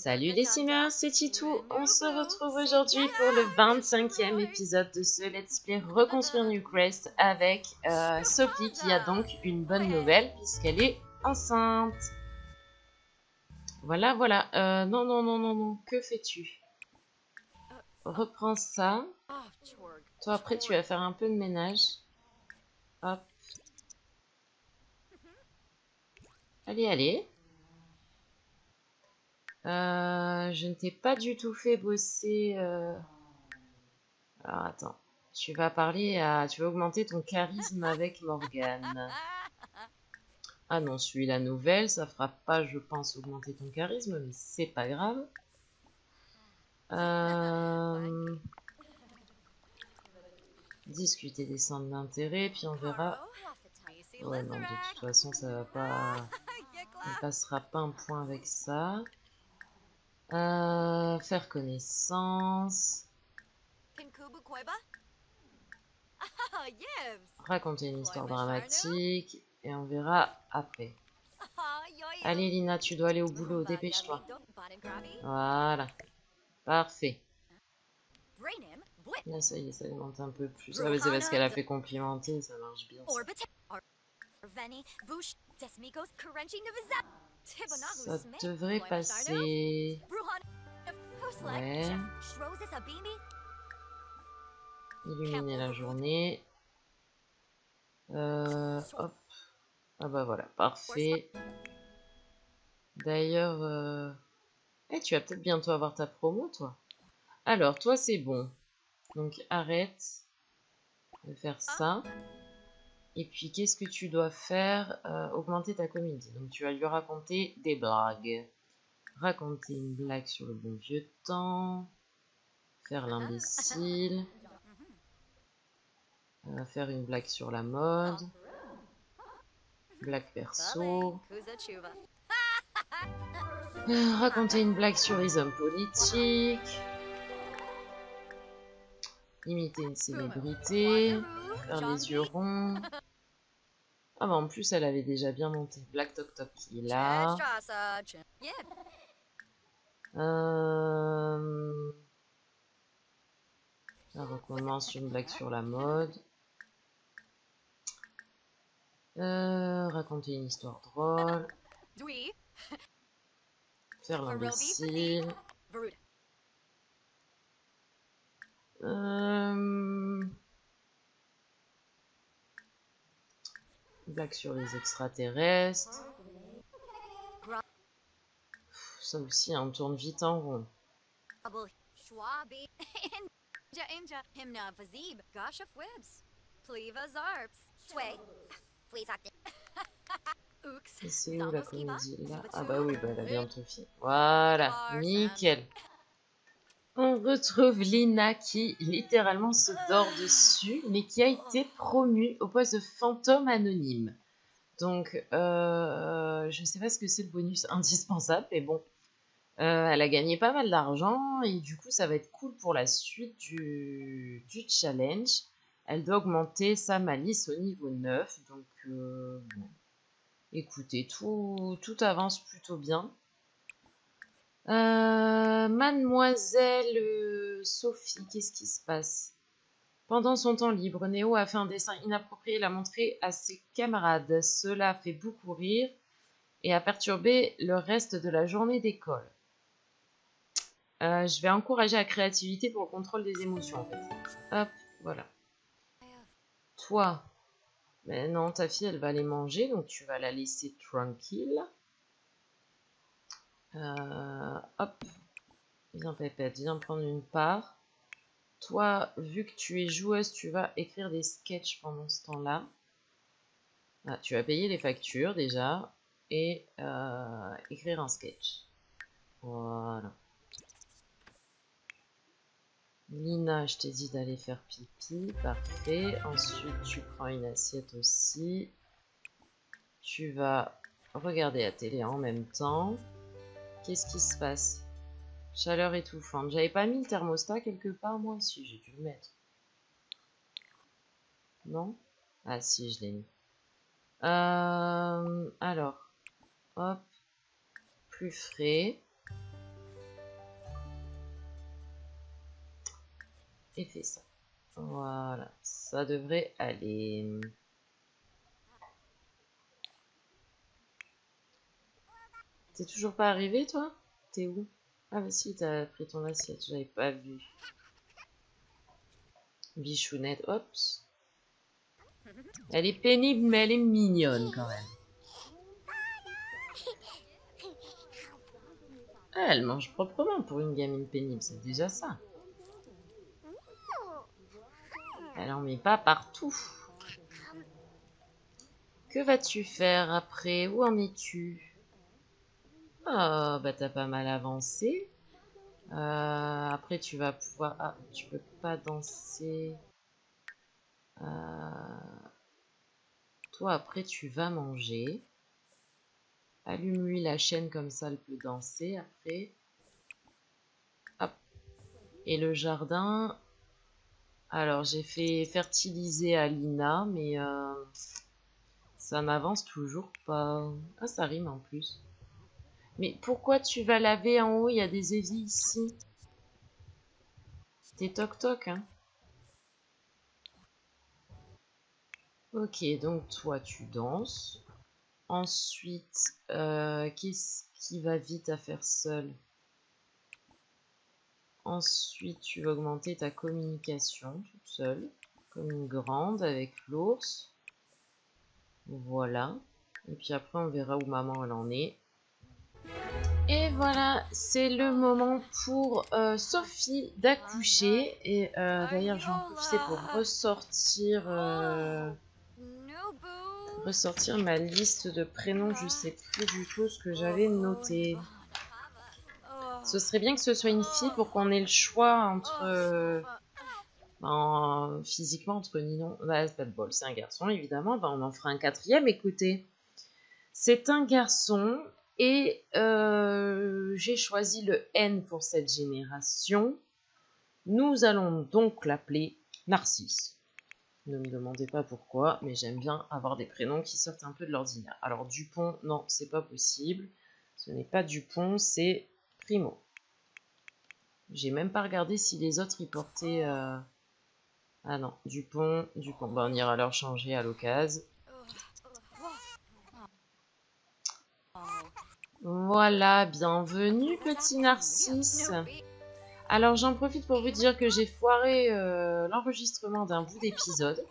Salut les simeurs, c'est Titou. On se retrouve aujourd'hui pour le 25e épisode de ce Let's Play Reconstruire Newcrest avec Sophie qui a donc une bonne nouvelle puisqu'elle est enceinte. Voilà, voilà. Non, non, non, non, non. Que fais-tu? Reprends ça. Toi, après, tu vas faire un peu de ménage. Hop. Allez, allez. Je ne t'ai pas du tout fait bosser... Alors, attends. Tu vas augmenter ton charisme avec Morgane. Ah non, celui-là nouvelle, ça fera pas, je pense, augmenter ton charisme, mais c'est pas grave. Discuter des centres d'intérêt, puis on verra. Ouais, non, de toute façon, ça va pas... On passera pas un point avec ça. Faire connaissance. Raconter une histoire dramatique. Et on verra après. Allez, Lina, tu dois aller au boulot. Dépêche-toi. Voilà. Parfait. Là, ça y est, ça alimente un peu plus. Ah, mais c'est parce qu'elle a fait complimenter, ça marche bien. Ça devrait passer. Ouais. Illuminer la journée. Hop. Ah bah voilà, parfait. D'ailleurs, tu vas peut-être bientôt avoir ta promo, toi. Alors, toi, c'est bon. Donc, arrête de faire ça. Et puis, qu'est-ce que tu dois faire? Augmenter ta comédie. Donc, tu vas lui raconter des blagues. Raconter une blague sur le bon vieux temps. Faire l'imbécile. Faire une blague sur la mode. Blague perso. Raconter une blague sur les hommes politiques. Imiter une célébrité. Faire les yeux ronds. Ah bah en plus elle avait déjà bien monté. Black Tok Tok qui est là. On recommence une blague sur la mode. Raconter une histoire drôle. Faire l'imbécile. Blague sur les extraterrestres. Ça aussi, on tourne vite en rond. C'est où la comédie là? Ah bah oui, bah elle a bientôt fini. Voilà, nickel. On retrouve Lina qui littéralement se dort dessus, mais qui a été promue au poste de fantôme anonyme. Donc, je sais pas ce que c'est le bonus indispensable, mais bon. Elle a gagné pas mal d'argent et du coup, ça va être cool pour la suite du challenge. Elle doit augmenter sa malice au niveau 9. Donc, bon. Écoutez, tout avance plutôt bien. Mademoiselle Sophie, qu'est-ce qui se passe? Pendant son temps libre, Néo a fait un dessin inapproprié et l'a montré à ses camarades. Cela fait beaucoup rire et a perturbé le reste de la journée d'école. Je vais encourager la créativité pour le contrôle des émotions, en fait. Hop, voilà. Toi, ben non, ta fille, elle va aller manger, donc tu vas la laisser tranquille. Hop. Viens, Pépette, viens prendre une part. Toi, vu que tu es joueuse, tu vas écrire des sketchs pendant ce temps-là. Ah, tu vas payer les factures, déjà, et écrire un sketch. Voilà. Lina, je t'ai dit d'aller faire pipi, parfait. Ensuite, tu prends une assiette aussi. Tu vas regarder la télé en même temps. Qu'est-ce qui se passe? Chaleur étouffante. J'avais pas mis le thermostat quelque part, moi? Si, j'ai dû le mettre. Non? Ah si, je l'ai mis. Alors, hop, plus frais. et fais ça. Voilà, ça devrait aller. T'es toujours pas arrivé, toi? T'es où? Ah bah si, t'as pris ton assiette, j'avais pas vu. Bichounette, hop. Elle est pénible, mais elle est mignonne quand même. Ah, elle mange proprement pour une gamine pénible, c'est déjà ça. Elle en met pas partout. Que vas-tu faire après? Où en es-tu? Ah, bah t'as pas mal avancé. Après tu vas pouvoir... Ah, tu peux pas danser. Toi après tu vas manger. Allume-lui la chaîne comme ça elle peut danser après. Hop. Et le jardin... Alors j'ai fait fertiliser Alina, mais ça n'avance toujours pas. Ah ça rime en plus. Mais pourquoi tu vas laver en haut? Il y a des éviers ici. T'es toc-toc, hein? Ok, donc toi, tu danses. Ensuite, qu'est-ce qui va vite à faire seul? Ensuite, tu vas augmenter ta communication toute seule, comme une grande avec l'ours. Voilà. Et puis après, on verra où maman elle en est. Et voilà, c'est le moment pour Sophie d'accoucher. Et d'ailleurs, je vais en profiter pour ressortir ma liste de prénoms. Je sais plus du tout ce que j'avais noté. Ce serait bien que ce soit une fille pour qu'on ait le choix entre... physiquement, entre Ninon... Bah, c'est pas de bol, c'est un garçon, évidemment. Bah, on en fera un quatrième, écoutez. C'est un garçon et j'ai choisi le N pour cette génération. Nous allons donc l'appeler Narcisse. Ne me demandez pas pourquoi, mais j'aime bien avoir des prénoms qui sortent un peu de l'ordinaire. Alors Dupont, non, c'est pas possible. Ce n'est pas Dupont, c'est Primo. J'ai même pas regardé si les autres y portaient... Ah non, Dupont. Bah, on ira leur changer à l'occasion. Voilà, bienvenue petit Narcisse. Alors j'en profite pour vous dire que j'ai foiré l'enregistrement d'un bout d'épisode.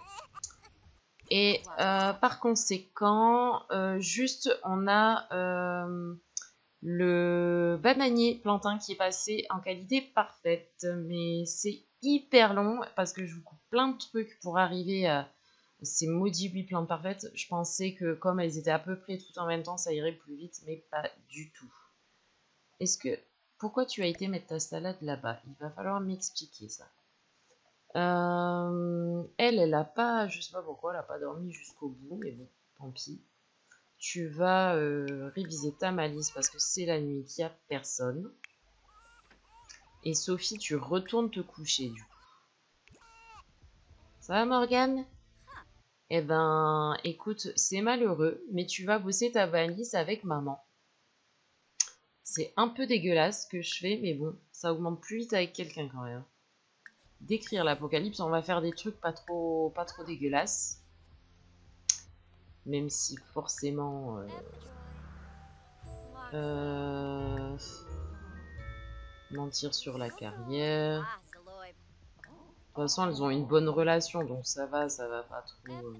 Et par conséquent, juste on a le bananier plantain qui est passé en qualité parfaite. Mais c'est hyper long parce que je vous coupe plein de trucs pour arriver à ces maudits 8 plantes parfaites. Je pensais que comme elles étaient à peu près toutes en même temps, ça irait plus vite, mais pas du tout. Est-ce que... Pourquoi tu as été mettre ta salade là-bas? Il va falloir m'expliquer ça. Elle a pas... Je sais pas pourquoi, elle a pas dormi jusqu'au bout, mais bon, tant pis. Tu vas réviser ta malice parce que c'est la nuit qu'il n'y a personne. Et Sophie, tu retournes te coucher du coup. Ça va Morgane? Eh ben, écoute, c'est malheureux, mais tu vas bosser ta valise avec maman. C'est un peu dégueulasse ce que je fais, mais bon, ça augmente plus vite avec quelqu'un quand même. Décrire l'apocalypse, on va faire des trucs pas trop dégueulasses. Même si forcément... mentir sur la carrière. De toute façon, elles ont une bonne relation, donc ça va pas trop...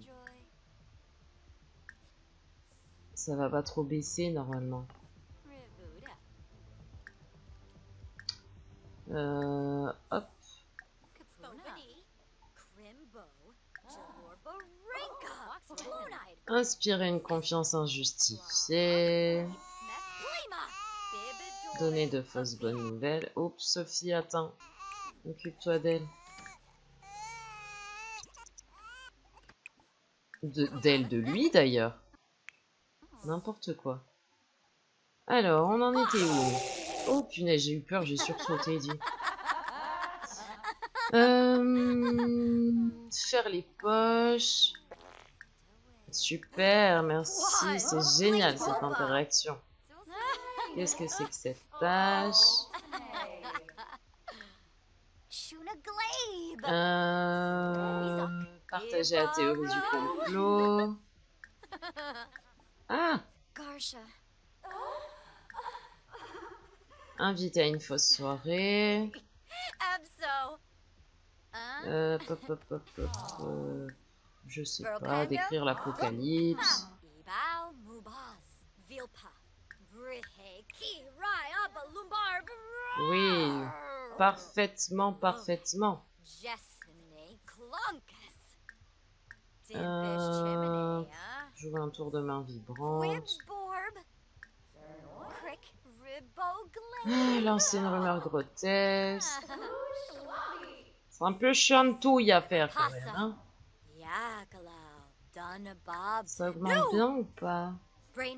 ça va pas trop baisser normalement. Hop. Inspirer une confiance injustifiée. Donner de fausses bonnes nouvelles. Oups, Sophie, attends. Occupe-toi d'elle. D'elle, de lui d'ailleurs. N'importe quoi. Alors, on en était où? Oh punaise, j'ai eu peur, j'ai sursauté, dit. Faire les poches. Super, merci, c'est génial cette interaction. Qu'est-ce que c'est que cette tâche? Partager la théorie du complot. Ah! Invité à une fausse soirée. Pop, pop, pop, pop, je sais pas, décrire l'apocalypse. Oui, parfaitement, parfaitement. Jouer un tour de main vibrante. Lancer une rumeur grotesque. C'est un peu chantouille à faire quand même, hein. Ça augmente bien ou pas? Ouais,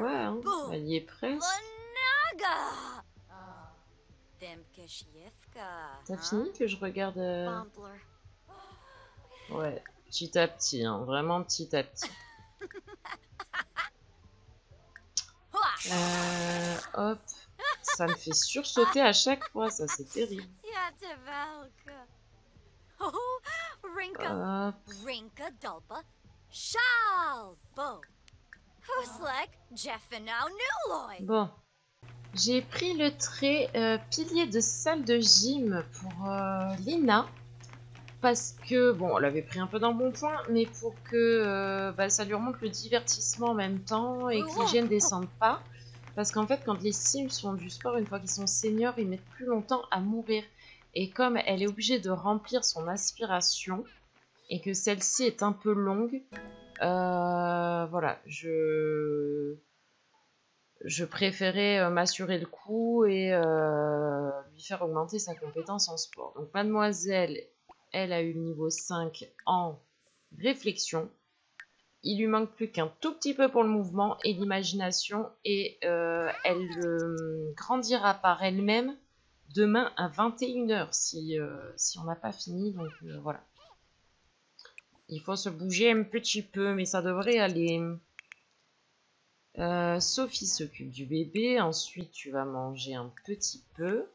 hein, elle y est presque. T'as fini que je regarde Ouais, petit à petit, hein, vraiment petit à petit. Hop, ça me fait sursauter à chaque fois, ça c'est terrible. Hop. Bon, j'ai pris le trait pilier de salle de gym pour Lina. Parce que, bon, on l'avait pris un peu dans bon point, mais pour que ça lui remonte le divertissement en même temps et que l'hygiène ne descende pas. Parce qu'en fait, quand les Sims font du sport, une fois qu'ils sont seniors, ils mettent plus longtemps à mourir. Et comme elle est obligée de remplir son aspiration, et que celle-ci est un peu longue, voilà, je préférais m'assurer le coup et lui faire augmenter sa compétence en sport. Donc mademoiselle, elle a eu le niveau 5 en réflexion. Il lui manque plus qu'un tout petit peu pour le mouvement et l'imagination et elle grandira par elle-même demain à 21 h si on n'a pas fini. Donc voilà. Il faut se bouger un petit peu, mais ça devrait aller. Sophie s'occupe du bébé. Ensuite, tu vas manger un petit peu.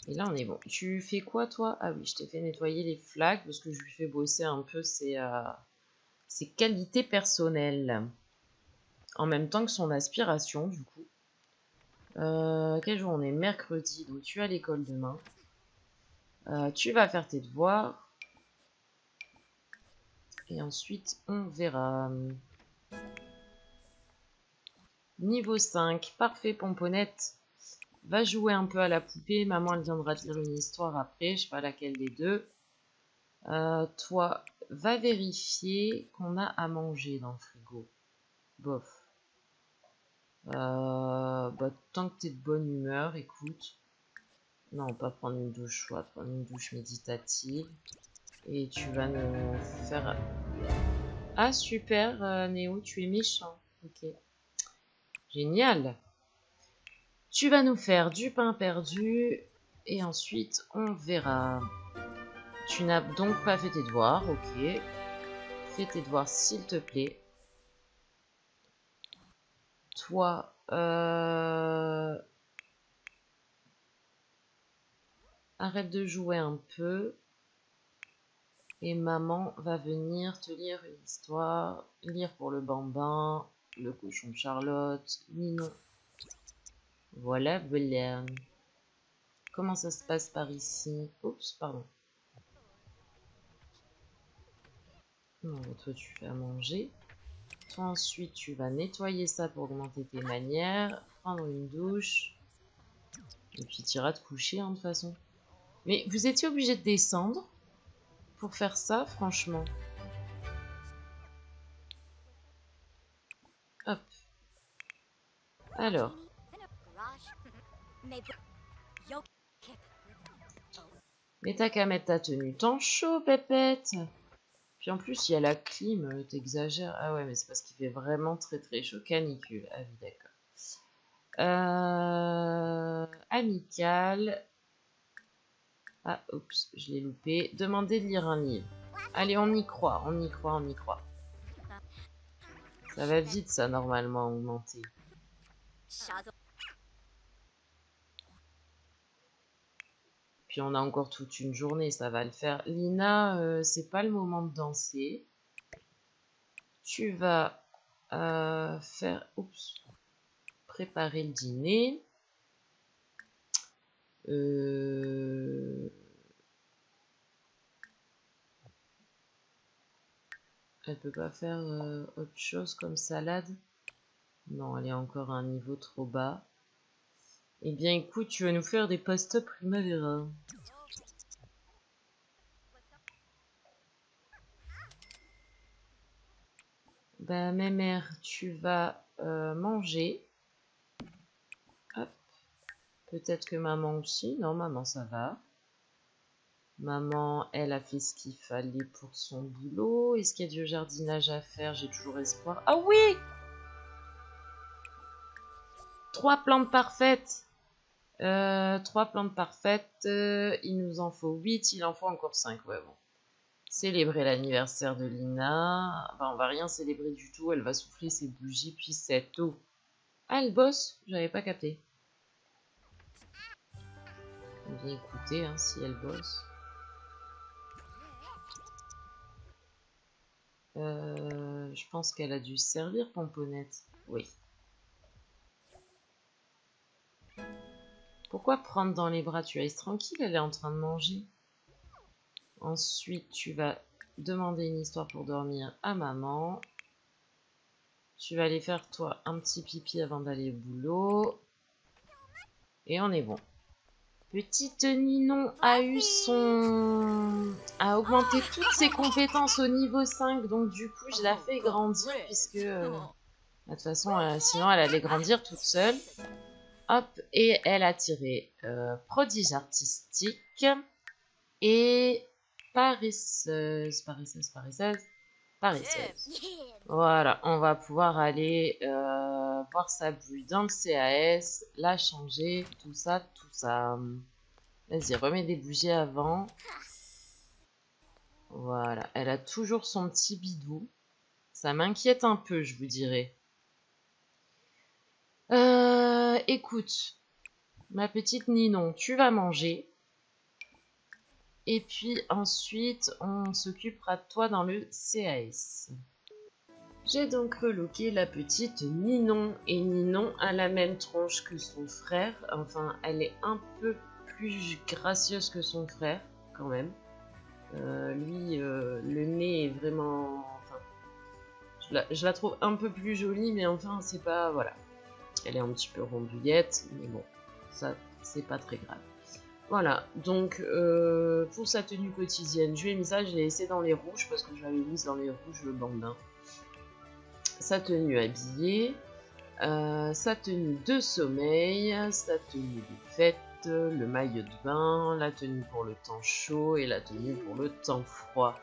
Et là, on est bon. Tu fais quoi, toi? Ah oui, je t'ai fait nettoyer les flaques parce que je lui fais bosser un peu ses qualités personnelles. En même temps que son aspiration, du coup. Quel jour on est? Mercredi. Donc, tu as l'école demain. Tu vas faire tes devoirs. Et ensuite, on verra. Niveau 5. Parfait, Pomponnette. Va jouer un peu à la poupée. Maman, elle viendra dire une histoire après. Je sais pas laquelle des deux. Toi, va vérifier qu'on a à manger dans le frigo. Bof. Tant que t'es de bonne humeur, écoute. Non, pas prendre une douche chaude, prendre une douche méditative. Et tu vas nous faire... Ah, super, Néo, tu es méchant. Ok. Génial. Tu vas nous faire du pain perdu. Et ensuite, on verra. Tu n'as donc pas fait tes devoirs, ok. Fais tes devoirs, s'il te plaît. Toi, arrête de jouer un peu. Et maman va venir te lire une histoire. Lire pour le bambin, le cochon de Charlotte, Ninon. Voilà, voilà. Comment ça se passe par ici? Oups, pardon. Non, toi tu fais à manger. Toi ensuite tu vas nettoyer ça pour augmenter tes manières. Prendre une douche. Et puis tu iras te coucher hein, de toute façon. Mais vous étiez obligé de descendre pour faire ça, franchement. Hop. Alors. Mais t'as qu'à mettre ta tenue temps chaud, pépette. Puis en plus, il y a la clim, t'exagères. Ah ouais, mais c'est parce qu'il fait vraiment très très chaud. Canicule. Ah oui, d'accord. Amical. Ah, oups, je l'ai loupé. Demander de lire un livre. Allez, on y croit, on y croit, on y croit. Ça va vite, ça, normalement, augmenter. Puis on a encore toute une journée, ça va le faire. Lina, c'est pas le moment de danser. Tu vas préparer le dîner. Elle peut pas faire autre chose comme salade? Non, elle est encore à un niveau trop bas. Eh bien, écoute, tu vas nous faire des pasta primavera. Bah, ma mère, tu vas manger. Hop. Peut-être que maman aussi. Non, maman, ça va. Maman, elle a fait ce qu'il fallait pour son boulot. Est-ce qu'il y a du jardinage à faire? J'ai toujours espoir. Ah oui! 3 plantes parfaites. 3 plantes parfaites. Il nous en faut 8. Il en faut encore 5. Ouais, bon. Célébrer l'anniversaire de Lina. Enfin, on va rien célébrer du tout. Elle va souffler ses bougies, puis c'est tout. Ah, elle bosse? J'avais pas capté. On vient écouter hein, si elle bosse. Je pense qu'elle a dû servir Pomponnette. Oui. Pourquoi prendre dans les bras? Tu restes tranquille, elle est en train de manger. Ensuite, tu vas demander une histoire pour dormir à maman. Tu vas aller faire, toi, un petit pipi avant d'aller au boulot. Et on est bon. Petite Ninon a augmenté toutes ses compétences au niveau 5. Donc, du coup, je la fais grandir puisque... de toute façon, sinon, elle allait grandir toute seule. Hop, et elle a tiré prodige artistique et paresseuse. Voilà, on va pouvoir aller voir sa bulle dans le CAS, la changer, tout ça, tout ça. Vas-y, remets des bougies avant. Voilà, elle a toujours son petit bidou. Ça m'inquiète un peu, je vous dirais. Écoute, ma petite Ninon, tu vas manger. Et puis ensuite, on s'occupera de toi dans le CAS. J'ai donc reloqué la petite Ninon. Et Ninon a la même tronche que son frère. Enfin, elle est un peu plus gracieuse que son frère, quand même. Lui, le nez est vraiment... Enfin, je la trouve un peu plus jolie, mais enfin, c'est pas... Voilà. Elle est un petit peu rondouillette, mais bon, ça, c'est pas très grave. Voilà, donc pour sa tenue quotidienne, je lui ai mis ça, je l'ai laissé dans les rouges parce que je l'avais mise dans les rouges le bandin. Sa tenue habillée, sa tenue de sommeil, sa tenue de fête, le maillot de bain, la tenue pour le temps chaud et la tenue pour le temps froid.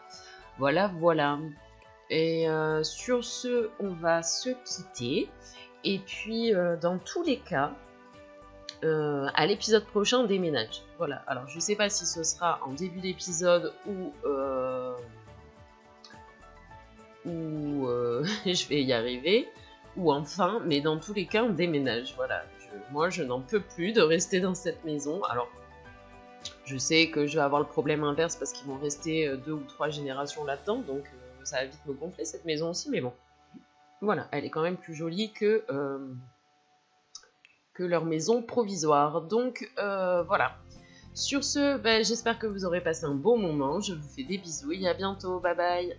Voilà, voilà. Et sur ce, on va se quitter. Et puis, dans tous les cas, à l'épisode prochain, on déménage. Voilà, alors je sais pas si ce sera en début d'épisode ou je vais y arriver, ou en fin, mais dans tous les cas, on déménage. Voilà, moi je n'en peux plus de rester dans cette maison. Alors, je sais que je vais avoir le problème inverse parce qu'ils vont rester 2 ou 3 générations là-dedans, donc ça va vite me gonfler cette maison aussi, mais bon. Voilà, elle est quand même plus jolie que leur maison provisoire. Donc voilà. Sur ce, j'espère que vous aurez passé un bon moment. Je vous fais des bisous et à bientôt. Bye bye.